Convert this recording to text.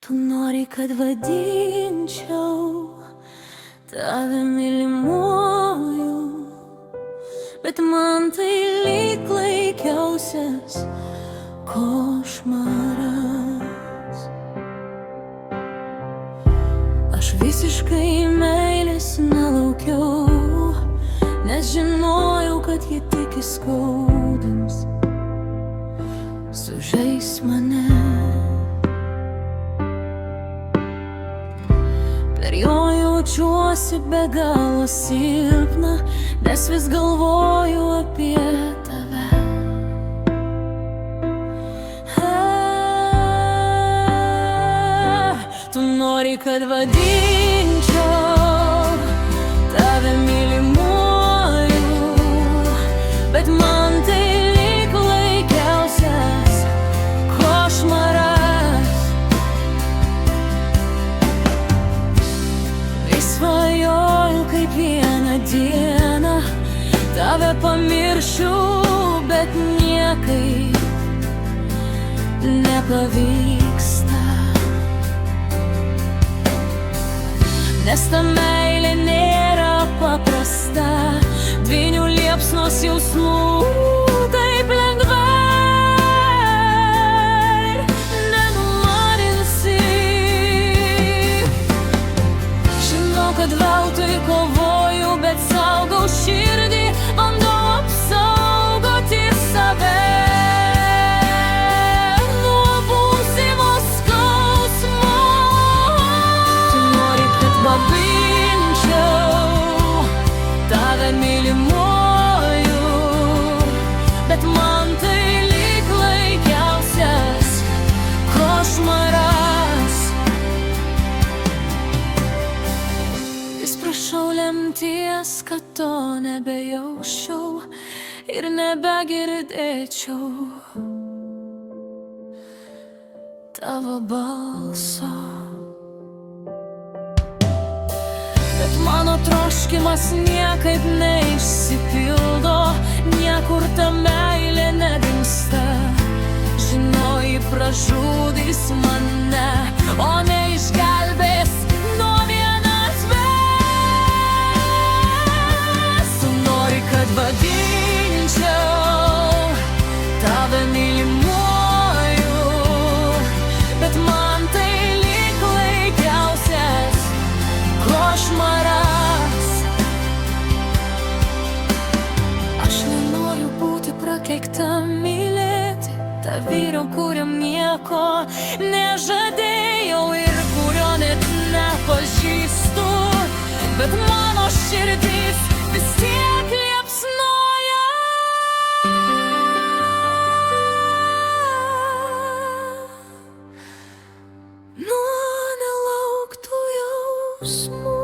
Tu nori, kad vadinčiau tave mylimuoju, bet man tai lyg klaikiausias košmaras. Aš visiškai meilės nelaukiau, nes žinojau, kad ji tik įskaudins, sužeis mane. Per jo jaučiuosi be galo silpna, nes vis galvoju apie tave. Tu nori, kad vadinčiau tave mylimuoju, bet man tai lyg klaikiausias košmaras. Vis svajoju, kaip vieną dieną tave pamiršiu, bet niekaip nepavyksta. Nes ta meilė nėra paprasta, dvynių liepsnos jausmų taip lengvai nenumarinsi. Žinau, kad veltui kovoju, bet saugau širdį, bandau apsaugoti save nuo būsimo skausmo. Tu nori, kad vadinčiau tave mylimuoju, bet man tai lyg klaikiausias košmaras. Vis prašau lemties, kad to nebejausčiau ir nebegirdėčiau tavo balso. Bet mano troškimas niekaip neišsipildo, niekur ta meilė nedingsta. Žinau, ji pražudys mane, o ne išgelbės nuo vienatvės. Tu nori, kad vadinčiau tave mylimuoju, bet man tai lyg klaikiausias košmaras. Aš nenoriu būti prakeikta mylėti tą vyrą, kuriam nieko nežadėjau ir kurio net nepažįstu, bet mano širdis vis tiek liepsnoja. Nuo nelauktų jausmų.